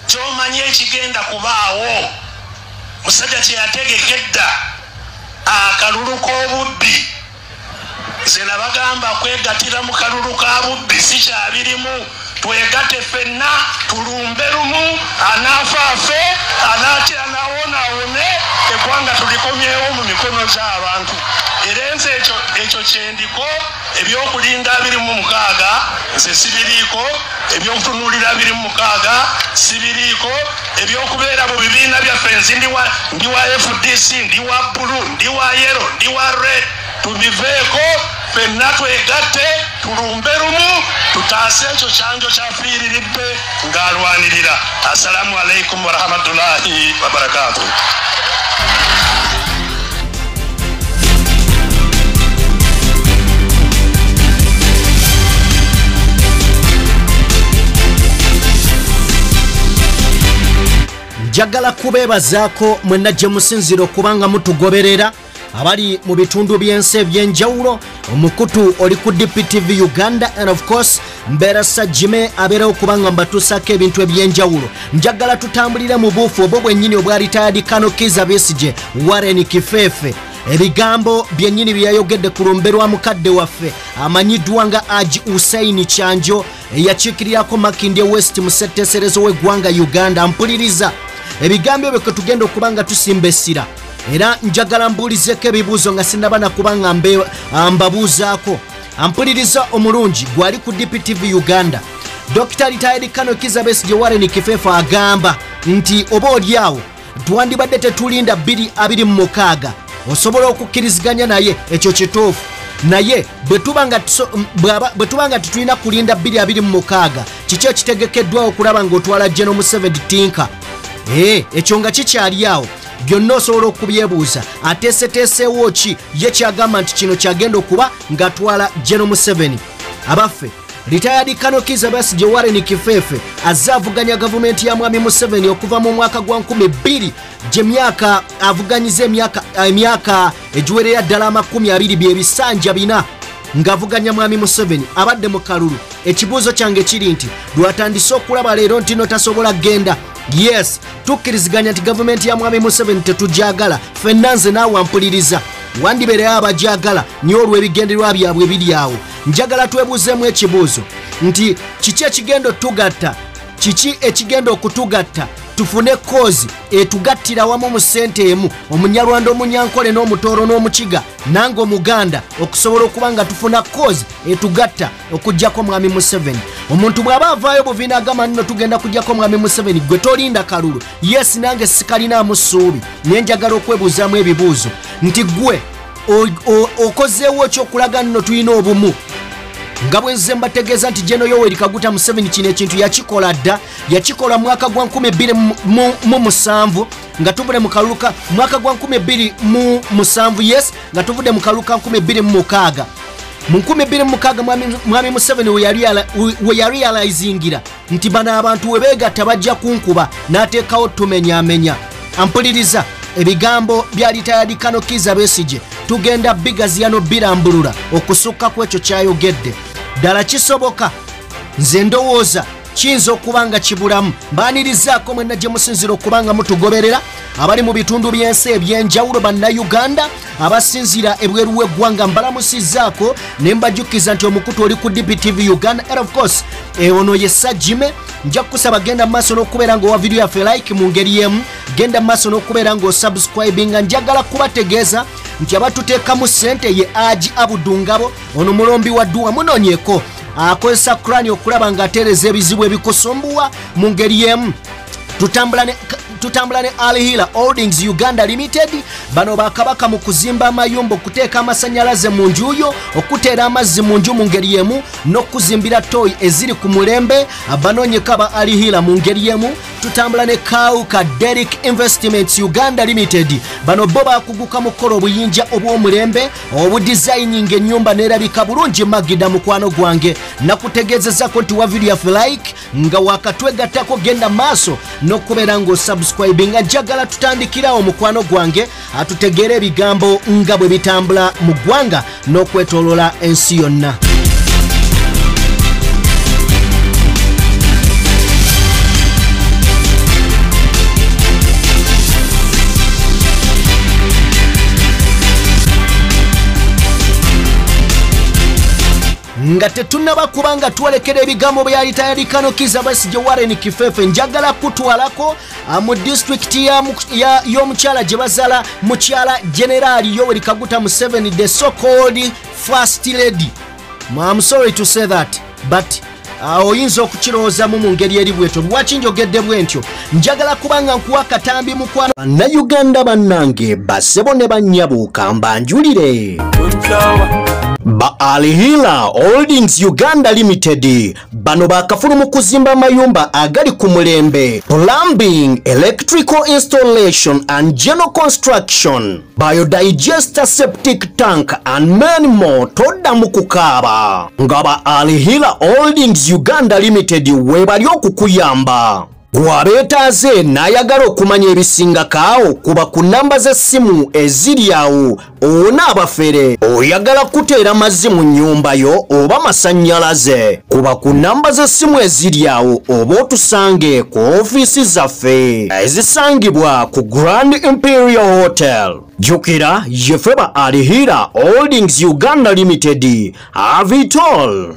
ky'omanyi ekigenda kubaawo musajja kye yategekedda akalulu k'obubbi nze nabagamba kwegatira mu kalulu ka bubbi si kyabirimu twegatte ffenna tulumbe lumu anafaafe anaatya nawonaawone eggwanga tulikomyewo mu mikono gy'abantu era nze ekyo kyendiko ebyokulinda 26 nze sibiriiko ebyokutunuulira 26 sibiriiko ebyokubeera mu bibiina byaffe nzi ndi wa FDC ndi wa bulu ndi wa yero ndi wa red tubiveeko ffenna twegatte tulumbe lumu tutaase ekyo kyanjo kyafiiriridde ng'alwanirira. Assalamu alaikum warahmatullahi wabarakatuh. Njagala kubeebazaako mwenna gye musinzira okubanga mutugoberera abali mu bitundu by'ensi eby'enjawulo. Omukutu oli ku DPTV Uganda and of course mbeera Sajjime abeera okubanga mbatuusaako ebintu eby'enjawulo. Njagala tutambulire mu buufu obwo bwennyini obwa retired Kano Kizza Besigye Warren Kifeefe. Ebigambo byennyini byayogedde ku lumbe lwa mukadde waffe amanyiddwa nga Haji Hussein Kyanjo eyakiikirirako Makindye West mu ssetteeserezo w'eggwanga Uganda. Mpuliriza ebigambo ebyo tugenda okubanga tusimba essira era njagala mbuulizeko ebibuuzo nga sinnaba nakubanga mbabuuzaako. Ampuliriza omulungi gwali ku DPTV Uganda. Dr. Retired Kano Kizza Besigye Warren Kifeefe agamba nti oba oliawo twandibadde tetulinda 2026 osobola okukkiriziganya naye ekyo kituufu naye bwe tuba nga tetulina kulinda 2026 kiki ekitegekeddwawo okulaba ng'otwala Gen.M7 tinka ekyo nga kikyali awo byonna osobola okubyebuuza ateeseteeseewo ki ye kyagamba nti kino kyagenda okuba ng'atwala Gen.M7. Abaffe Retired Kano Kizza Besigye Warren Kifeefe azze avuganya gavumenti ya Mwami Museveni okuva mu mwaka gwa 2000 gye myaka avuganyiza emyaka egiwerera ddala 20 bye bisanja bina ng'avuganya Mwami Museveni abadde mu kalulu. Ekibuuzo kyange kiri nti lwatandise okulaba leero nti no tasobola genda. Yes, tukkiriziganya nti gavumenti ya Mwami Museveni tetujagala ffenna nze naawe ampuliriza wandibeereyo abajagala niyo olw'ebigendererwa byabwe biri awo. Njagala twebuuzeemu ekibuuzo nti kiki ekigenda otugatta, kiki ekigenda okutugatta tufune kozi etugattira wamu mu ssente emu omunyarwanda omunyankole n'omutooro n'omukiga nange omuganda okusobola okuba nga tufuna kozi etugatta okuggyako Mwami Museveni. Omuntu bw'aba avaayo buviina agamba nno tugenda kuggyako Mwami Museveni gwe tolinda kalulu. Yes, nange sikalinaamu ssuubi naye njagala okwebuuzaamu ebibuuzo nti gwe okozeewo kyokulaga nno tulina obumu nga bwe nze mbategeeza nti Gen. Yoweri Kaguta Museveni kino ekintu yakikola dda, yakikola mwaka gwa 2007 nga tuvudde mu kalulu ka mwaka gwa 2007 yes nga tuvudde mu kalulu ka 2026 mu 2026 Mwami Museveni we yarealizingira nti bano abantu we beegatta bajja kunkuba n'ateekawo tumenyamenya. Ampuliriza ebigambo bya Retired Kano Kizza Besigye tugenda bigaziyano birambulula okusukka ku ekyo kyayogedde. Ddala kisoboka nze ndowooza kiyinza okuba nga kibulamu. Mbaanirizaako mwenna gye musinzira okubanga mutugoberera abali mu bitundu by'ensi eby'enjawulo bannayuganda abasinzira ebweru w'eggwanga mbalamusizzaako ne mbajjukiza nti omukutu oli ku DPTV Uganda and of course ono ye Sajjime. Nja kukusaba genda maaso n'okubeera ng'owa video yaffe like mu ngeri y'emu, genda maaso n'okubeera ng'osubscribinga. Njagala kubategeeza nti abatuteekamu ssente ye Haji Abudungabo ono mulombi wa dduwa munoonyeeko akozesa Kurani okulaba ng'ateereza ebizibu ebikusumbuwa mu ngeri y'emu. Tutambula ne Alihila Holdings Uganda Limited bano bakabaka mu kuzimba amayumba, okuteeka amasannyalaze mu njuyo, okuteera amazzi mu nju mu ngeri y'emu n'okuzimbira toyi eziri ku mulembe abanoonyeka ba Alihila mu ngeri y'emu. Tutambula ne Kauka Derrick Investments Uganda Limited bano bo bakuguka mu kukola obuyinja obw'omulembe obudesigninga ennyumba neerabika bulungi. Magida mukwano gwange nakutegeezezako nti wa video yaffe like nga wakatwegattako genda maaso n'okubeera ng'osubscribinga. Njagala tutandikirawo mukwano gwange atutegeere ebigambo nga bwe bitambula mu ggwanga n'okwetooloola ensi yonna. nga tetunnaba kubanga twolekera ebigambo byali tayarikano Kizza Besigye Warren Kifefe njagala kutwalako mu district y'omukyala gye bazaala mukyala General Yoweri Kaguta Museveni, the so-called first lady. I'm sorry to say that, but oyinza okukirowoozamu mu ngeri eri bwetyo. Lwaki njogedde bwentyo? Njagala kubanga nkuwa katambi mukwano bannayuganda bannange basebo ne bannyabuuka mbanjulire ba Alihila Holdings Uganda Limited bano bakafulu mu kuzimba mayumba agali ku mulembe, plumbing, electrical installation and general construction, biodigester septic tank and many more. Todda mu kukaaba nga ba Alihila Holdings Uganda Limited webali okukuyamba. Gwabetaaze n'ayagala okumanya ebisingakaawo kuba ku namba z'essimu eziri awo. Onaabafere oyagala kuteera mazzi mu nnyumba yo oba masannyalaze, kuba ku namba z'essimu eziri awo oba otusange ku ofiisi zaffe ezisangibwa ku Grand Imperial Hotel. Jjukira yeffe ba Alihila Holdings Uganda Limited. Have it all.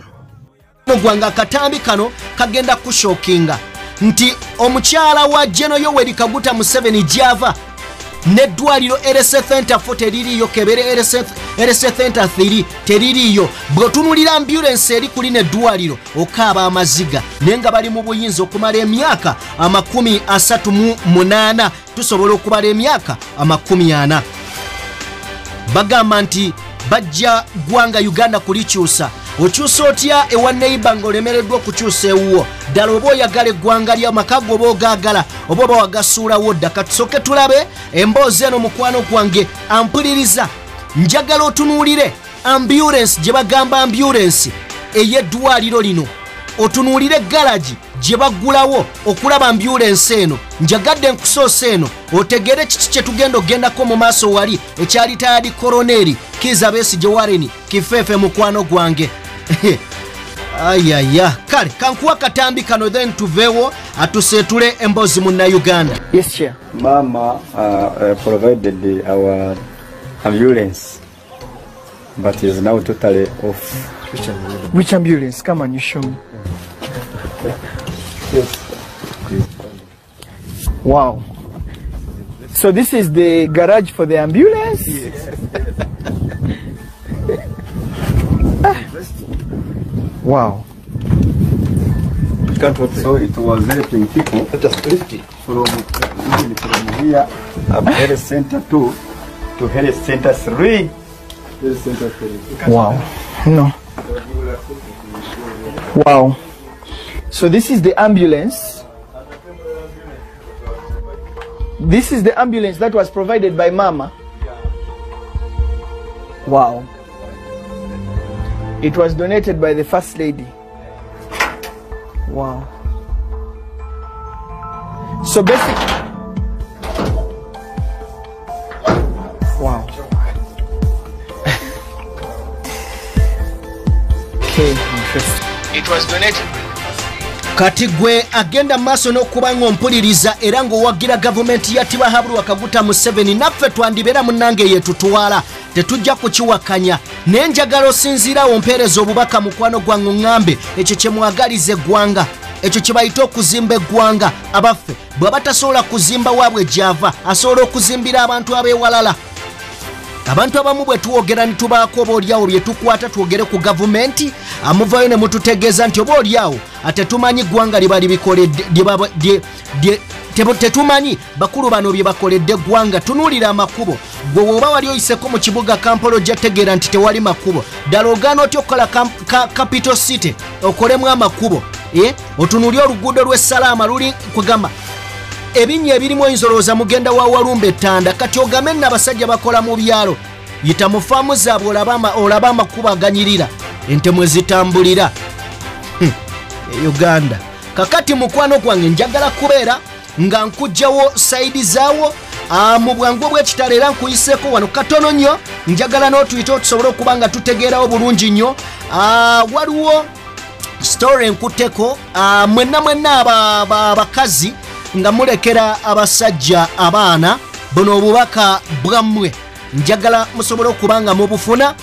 Gwanga akatambi kano kagenda kushokinga nti omukyala wa Gen. Yoweri Kaguta Museveni gyava n'eddwaliro LC Center 4 teririyo, Kebere LC Center 3 teririyo. Bw'otunulira ambulance eri kuli n'eddwaliro okaaba amaziga naye nga bali mu buyinza okumala emyaka 38 tusobola okubala emyaka 40. Bagamba nti bajja gwanga Uganda kulikyusa. Okyusa otya ewa neighbor ng'olemereddwa okukyusa ewuwo? Ddala oba oyagala eggwanga ly'amaka go oba ogaagala oba oba wagasuulawo dda. Katusooke tulabe emboozi eno mukwano gwange ampuliriza. Njagala otunuulire ambulance gye bagamba ambulance ey'eddwaliro lino, otunuulire garagi gye baggulawo okulaba ambulance eno. Njagadde nkusoosa eno otegere kiki kye tugenda ogendako mu maaso wali ekyali tayali koroneri Kizza Besigye Warren Kifefe mukwano gwange. Ayaya kale kankuwa katambi kano then tuveewo atuseetule emboozi munna Uganda. Yes, Chair. Mama provided our ambulance, but is now totally off. Which ambulance? Come on, you show me. Wow. So this is the garage for the ambulance? Yes. Wow. So it was helping people from here up health center 2 to health center 3. Wow. No. Wow. So this is the ambulance. This is the ambulance that was provided by Mama. Wow. It was donated by the First Lady. Wow. So basically, wow. Okay, interesting. It was donated. Kati gwe agenda maaso n'okuba ng'ompuliriza era ng'owagira gavumenti ya Tibahabulwa Kaguta Museveni, naffe twandibeera munnange yetutwala tetujja kukiwakanya. Naye njagala osinziirawo ompeereza obubaka mukwano gwange ŋŋambe ekyo kye mwagaliza eggwanga, ekyo kye bayita okuzimba eggwanga. Abaffe bw'aba tasobola kuzimba waabwe gy'ava asobola okuzimbira abantu ab'ewalala. Abantu abamu bwe tuwogera ne tubaako obaolyawo bye tukwata twogere ku gavumenti, amuvayo ne mututegeeza nti obaolyawo ate tumanyi ggwanga lye bali bikoledde, tetumanyi bakulu bano bye bakoledde eggwanga. Tunuulira amakubo. Gwe bw'oba wali oyiseko mu kibuga Kampala ojja tegeera nti tewali makubo. Ddala ogaana otya okukola capital city okolemu amakubo? Otunuulye oluguudo lw'essalaama luli kugamba ebinnya ebirimu enzolooza mugenda wa Walumba Ettanda. Kati ogame n'abasajja bakola mu byalo, yita mu faamu zaabwe olaba amakubo aganyirira ente mwe zitambulira. Uganda kakati mukwano gwange njagala kubeera nga nkujjawo sayidi zaawo mu bwangu bw'ekitalo era nkuyiseeko wano katono nnyo. Njagala n'otuyita otusobole okuba nga tutegeerawo bulungi nnyo. Waliwo story enkutteko mwenna abakazi nga mulekera abasajja abaana buno obubaka bwammwe njagala musobole okuba nga mubufuna.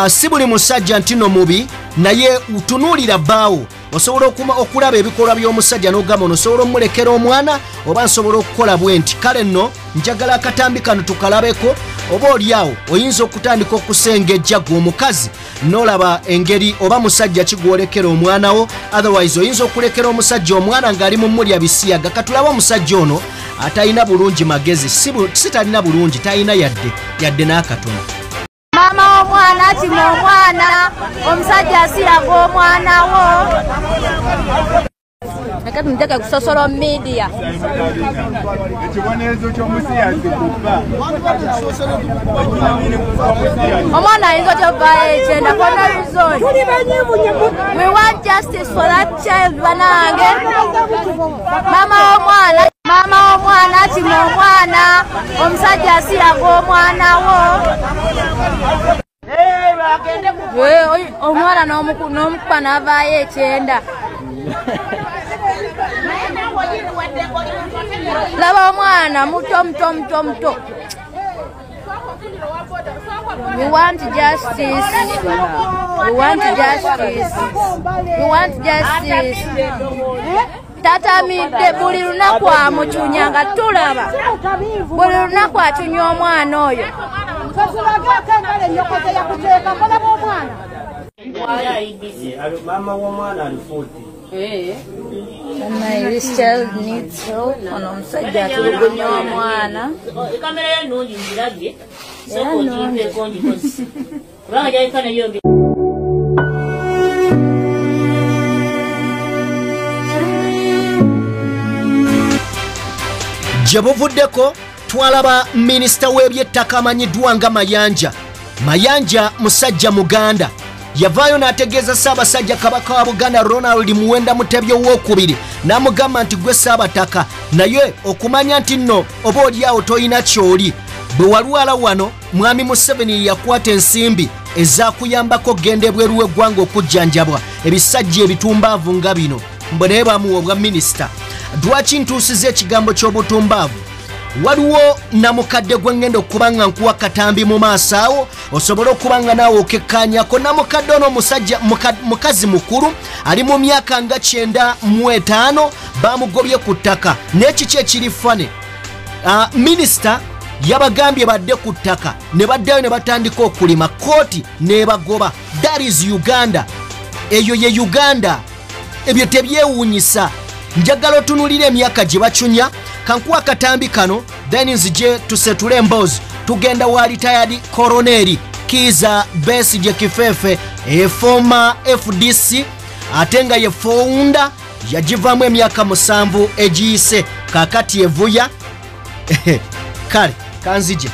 Si buli musajja ntino mubi naye utunuulira bbaawo osobola okulaba ebikolwa by'omusajja n'ogamba ono osobola omulekera omwana oba nsobola okukola bwe nti kale nno njagala akatambi kano tukalabeko oba oliawo oyinza okutandika okusengejja gwe omukazi n'olaba engeri oba musajja kigwolekera omwana wo otherwise oyinza okulekera omusajja omwana ng'ali mu mulya bisiyaga katulaba omusajja ono atalina bulungi magezi si talina bulungi talina yadde n'akatono. Mama omwana akima omwana omusajja asiraga omwana wo nakati muteka ku social media omwana ayinza okyovaayo ekyenda for no reason. We want justice for that child banange. Mama omwana akima omwana omusajja asiraga omwana wo omwana n'omukuba n'avaayo ekyenda. Laba omwana muto. We want justice. Tatamidde buli lunaku amucunya nga tulaba buli lunaku acunya omwana oyo. This child needs help. Omusajja atulugunya omwana. Gye buvuddeko twalaba minisita w'ebyettaka amanyiddwa nga Mayanja musajja Muganda yavaayo n'ategeeza Ssaabasajja Kabaka wa Buganda Ronald Muwenda Mutebi owookubiri n'amugamba nti gwe Ssaabataka naye okumanya nti nno oba oliawo toyina kyoli bwe walwala wano mwami Museveni yakwata ensimbi ezaakuyambako genda ebweru w'eggwanga okujjanjabwa ebisajja ebitumbaavu nga bino mbwe naye bamuwa obwa minisita. Lwaki ntuusiza ekigambo ky'obutumbaavu? Waliwo namukadde gwe ngenda okuba nga nkuwa katambi mu maaso awo osobole okuba nga naawe okekkaanyako. Namukadde ono mukazi mukulu ali mu myaka nga 95 bamugobye ku ttaka n'ekiki ekiri fane. Minisita yabagambye badde ku ttaka ne baddayo ne batandika okulima kooti n'ebagoba. That is Uganda. Eyo ye Uganda. Ebyo tebyewuunyisa. Njagala otunulire emyaka gye bacunya kankuwa katambi kano then nzije tusetule emboozi tugenda wa retired koroneri Kizza Besigye Kifeefe former FDC ate nga ye founder yagivaamu emyaka 7 egiyise kakati evuya kale kanzije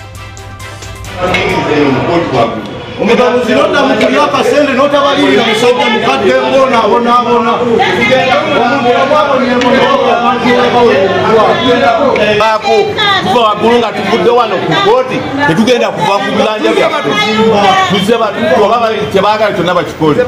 omugabuzi notamukubya akasente notabalirira musajja mukadde mbona baako kuva waggulu nga tuvudde wano ku kooti tetugenda kuva ku bibanja byaffe oba tebaagala kyonna bakikole.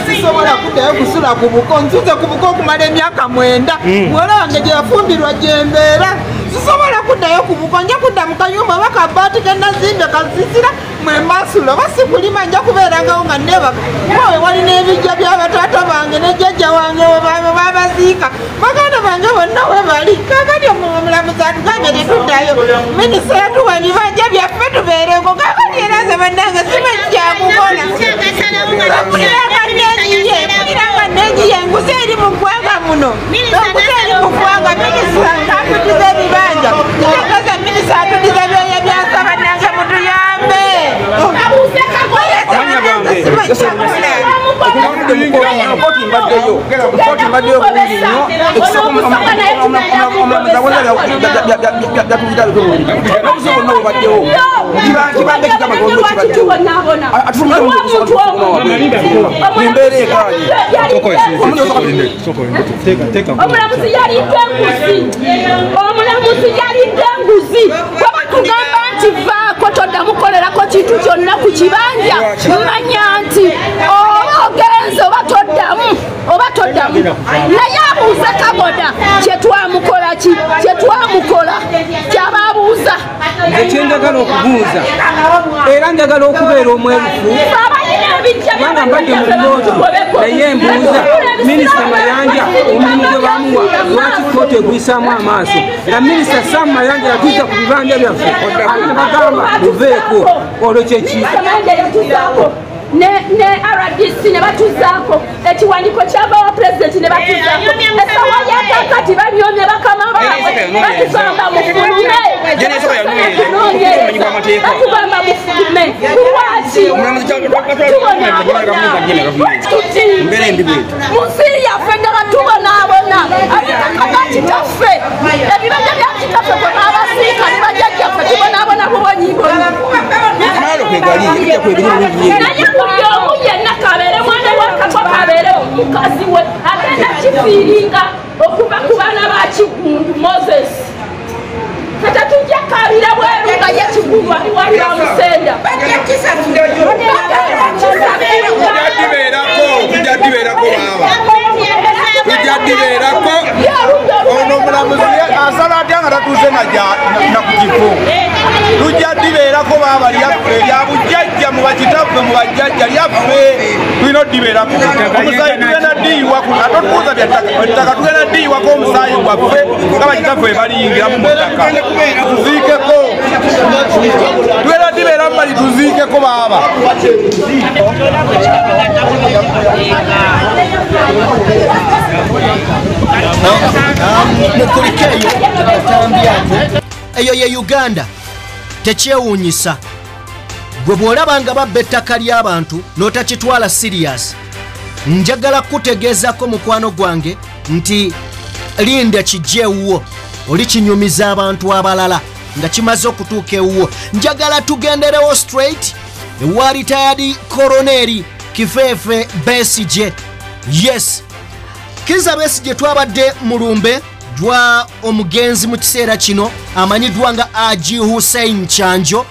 Sisobola kuddayo kusula ku buko nsuze ku buko okumala emyaka 9 muwala wange gye yafumbirwa gye mbeera sisobola kuddayo ku buko nja kudda mu kayumba oba kabbaati ke nazimbe kasisira mwe masula oba sikulima nja kubeerangawo nga nebaka mwawe walina ebijja by'abataata bange ne jjajja wange babaziika baganda bange bonna we bali kakati omulamuzi atugambye tetuddayo minisita yatuwa ebibanja byaffe tubeereko kakati eraze bannange simanyi kyakukola muliranga negiye enguzi eri mu ggwanga muno enguzi eri mu ggwanga minisita atudiza ebibanja kitegeeza minisita atudiza byoya byasa bannange mutuyambe toddamukolerako kintu kyonna ku kibanja manya nti ogenze oba toddamu naye abuuze kaboda kyetwamukola kyababuuza ekyenjagala okubuuza era njagala okubeera omwerufu kubanga mbadde mu kkooti naye mbuuza minisita Mayanja omulimu gwe bamuwa lwaki kkooti egwisaamu amaaso nga minisita Sam Mayanja yatuuza ku bibanja byaffe ate ne bagamba muveeko olwo kyeki ne RDC ne batuzaako ekiwandiiko ky'abawa pulezidenti ne batuzaako esawa yakakati banyomye bakama baabwe batugamba mufulume batugamba mufulume lwaki munsi yaffe nga batubonaabona abekakaba kitaffe ebibanja bya kitaffe kwe baabasiika ne bajjajjaffe tubonaabona bubonyibonyi naye buli omu yenna kabeere mwana wakako kabeere mukazi we agenda kifiiringa okuva ku baana ba Kigundu Moses kata tujja kabira bweru nga ye Kigundu ali wali wa Musenda tujjadibeerako ono omulamuzi asala atya nga tatuuse na ku kifo tujjadibeerako baaba lyaffe lya bujjajja mu bakitaffe mu bajjajja lyaffe tulina oddibeerako omusaayi tugenda ddiyiwako atotuuza byattaka tugenda ddiyiwako omusaayi gwaffe nga bakitaffe bwe baliyingira mu ttaka tuziikeko tugenda ddibeera mu bali tuziikeko baaba mukulikeeyo atambyaku eyo ye Uganda tekyewuunyisa gwe bw'olaba nga babba ettaka ly'abantu n'otakitwala sirias njagala kutegeezako mukwano gwange nti linda kijja ewuwo oli kinyumiza abantu abalala nga kimaze okutuuka ewuwo njagala tugenderewo straight ewa retired koroneri Kifeefe Besigye. Yes, Kizza Besigye twabadde mulumbe jwa omugenzi mu kiseera kino amanyiddwa nga Haji Hussein Kyanjo.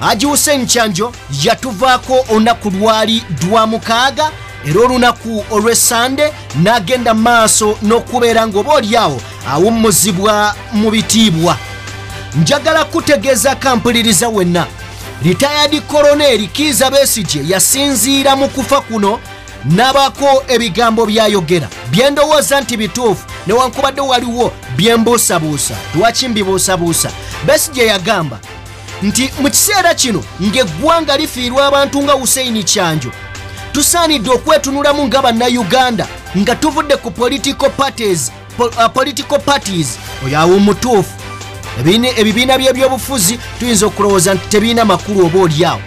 Haji Hussein Kyanjo yatuvaako olunaku lwali dwa mukaaga era olunaku olw'Essande n'agenda maaso n'okubeera ng'oboolyawo awummuzibwa mu bitiibwa. Njagala kutegeeza kampuliriza wenna retired koroneri Kizza Besigye yasinziira mu kufa kuno n'abaako ebigambo byayogera byendowooza nti bituufu newankubadde waliwo byembuusabuusa twakimbibuusabuusa. Besigye yagamba nti mu kiseera kino ng'eggwanga lifiirwa abantu nga Hussein Kyanjo tusaanidde okwetunulamu nga bannayuganda nga tuvudde ku political parties oyo awo mutuufu. Ebibiina by'ebyobufuzi tuyinza okulowooza nti tebiina makulu oba olyawo.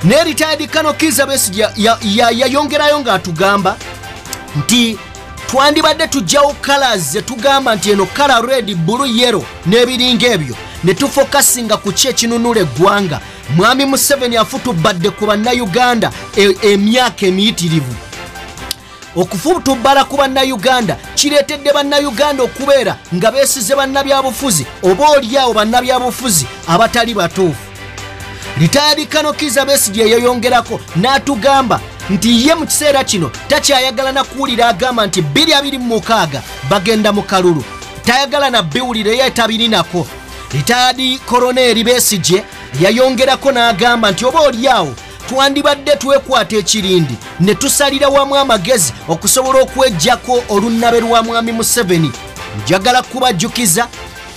Ne retired Kano Kizza Besigye yayongerayo ng'atugamba nti twandibadde tujjawo colors ze tugamba nti eno color red, blue, yellow n'ebiringa ebyo ne tufokasinga ku ki ekinunula eggwanga. Mwami Museveni afutubadde ku bannayuganda emyaka emiyitirivu. Okufutubbala ku bannayuganda kireetedde bannayuganda okubeera nga beesize bannabyabufuzi oba olyawo bannabyabufuzi abatali batuufu. Retired Kano Kizza Besigye yayongerako n'atugamba nti ye mu kiseera kino takyayagala na kuwulira agamba nti 2026 bagenda mu kalulu. Tayagala na biwulire ye tabirinako. Retired koroneri Besigye yayongerako n'agamba nti oba olyawo twandibadde twekwata ekirindi ne tusalira wamu amagezi okusobola okwejjako olunnabe lwa mwami Museveni. Njagala kubajjukiza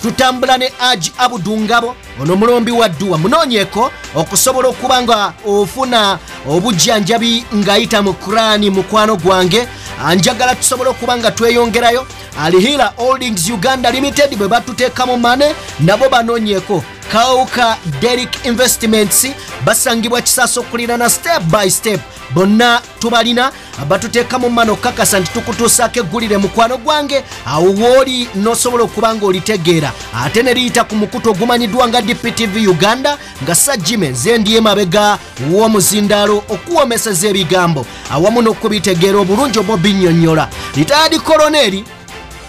tutambula ne Haji Abudu Ngabo ono mulombi wa dduwa munoonyeko okusobola okuba nga ofuna obujjanjabi ng'ayita mu Kurani mukwano gwange. Njagala tusobola okuba nga tweyongerayo. Alihira Holdings Uganda Limited bwe batuteeka mu mane nabo banoonyeko. Kauka Derrick Investments basangibwa Kisaaso okulirana step by step. Bonna tubalina batuteeka mu mano kakasa nti tukutuusaako eggulire mukwano gwange awo wooli n'osobola okuba nga olitegeera. Ate ne liyita ku mukutu ogumanyiddwa nga DPTV Uganda nga Sajjime nze ndiye mabega w'omuzindaalo okuwomeseza ebigambo awamu n'okubitegeera obulungi Bobi nnyonnyola. Retired koroneri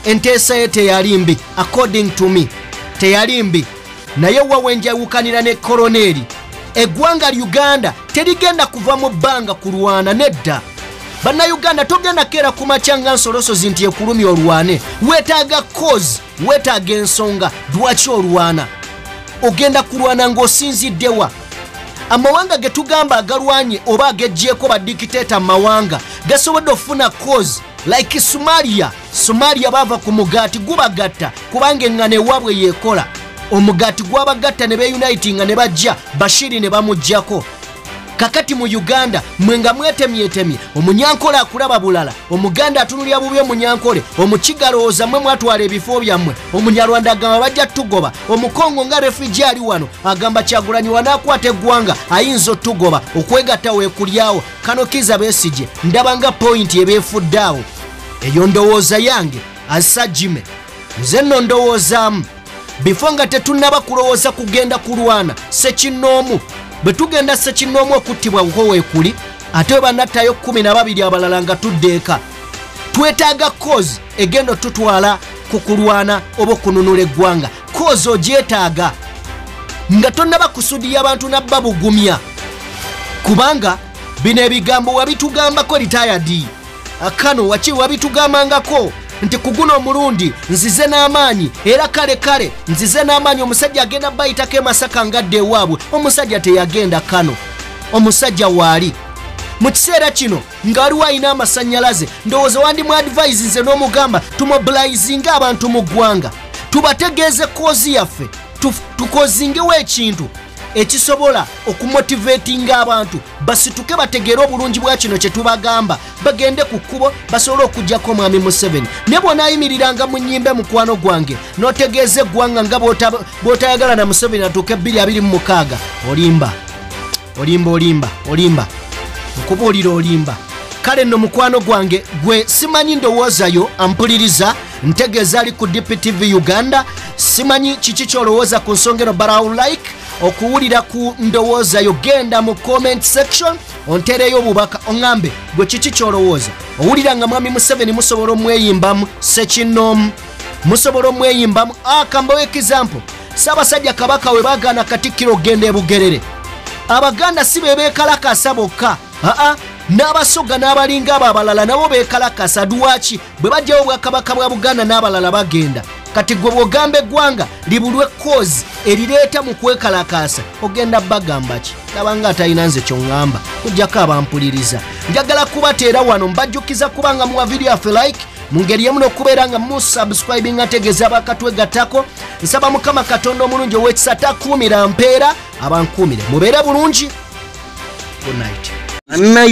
enteesa ye teyali mbi, according to me teyali mbi, naye wawenjawukanira ne koroneri. Eggwanga Uganda terigenda kuva mu bbanga kulwana nedda. Bannayuganda togenda keera ku makyanga nsolosozi nti ekulumya olwane. Weetaaga cause, weetaaga ensonga lwaki olwana. Ogenda kulwana ng'osinziddewa. amawanga getugamba agalwanye oba agejjeeko badikiteta mawanga gasobodde ofuna cause like Somalia bava ku mugaati gubagatta kubanga engano ewaabwe yeekola omugaati gwabagatta ne beunitinga ne bajja Bashiri ne bamujjako kakati mu Uganda mwenga mwetemyetemye omunyankole akulaba bulala omuganda atunulya bubi omunyankole omukigalooza mwe mwatwala ebifo byammwe omunyarwanda agamba bajja tugoba omukongo nga refugee ali wano agamba Kyagulanyi wanaakwata eggwanga ayinza otugoba okwegatta weekulyawo kano Kizza Besigye ndaba nga point ebeefuddaawo eyo ndowooza yange asajime nze nno ndowoozaamu bifo nga tetunnaba kulowooza kugenda kulwana Sekinoomu bwe tugenda Sekinoomu okuttibwa uko weekuli ate banattayo 12 abalala nga tuddeeka twetaaga cause egendo tutwala ku kulwana oba okununula eggwanga cause ogyetaaga nga tonnaba kusudiya abantu nabba bugumya kubanga bino ebigambo wabitugambako retired akano waki wabitugambangako nti kuguno omulundi nzize n'amaanyi era kale nzize n'amaanyi omusajja agenda bayitako emasaka ngadde ewaabwe omusajja teyagenda kano omusajja waali mu kiseera kino nga waliwo alina amasannyalaze ndowooza wandi mu advise nze n'omugamba tumobilizinga abantu mu ggwanga tubategeeze koozi yaffe tukozingewo ekintu ekisobola okumotivatinga abantu basituke bategeere obulungi bwa kino kye tubagamba bagende ku kkubo basobole okujjako omwami Museveni ne bw'onaayimiriranga mu nnyimba mukwano gwange n'otegeeza eggwanga nga bw'otayagala na Museveni atuuke 2026 olimba nkubuulira olimba kale nno mukwano gwange gwe simanyi ndowoozayo ampuliriza ntegeeza ali ku DPTV Uganda simanyi kiki kyolowooza ku nsongero but I would like okuwulira ku ndowoozayo genda mu comment section ontereyo obubaka oŋŋambe gwe kiki kyolowooza owulira nga mwami Museveni musobola omweyimbamu Sekinoomu musobola omweyimbamu akambawo example Ssaabasajja Kabaka we baagaana Katikkiro ogenda e Bugerere Abaganda si be beekalakasa bokka n'abasoga n'abalinga abo abalala nabo beekalakasa lwaki bwe bajjawo Obwakabaka bwa Buganda n'abalala bagenda kati gwe bw'ogamba eggwanga libulwe cause erireeta mu kwekalakaasa ogenda bagamba ki labanga atalina nze ky'oŋŋamba kujjako abampuliriza njagala kubateera wano mbajjukiza kubanga muwa video yaffe like mu ngeri emu n'okubeera nga musubscribing ategeeza bakatwegattako nsaba Mukama Katonda omulungi ow'ekisa takuumira mpeera abankuumire mubeere bulungi good night.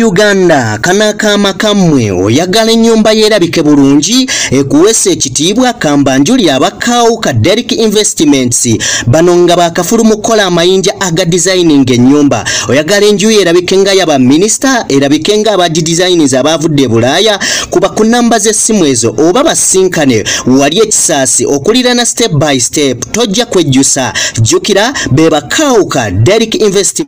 Uganda kanakaama kammwe oyagala ennyumba yerabike bulungi ekuweesa ekitiibwa kambanjuli abakaawo ka Derrick Investments bano nga bakafulu mu kukola amayinja aga designing ennyumba oyagala enju yerabike nga yaba minisita erabike nga aba designers abavudde Bulaaya kuba ku namba z'essimu ezo oba basinkane wali ekisaasi okulirana step by step tojja kwejjusa jjukira be bakaawo ka Derrick Investments.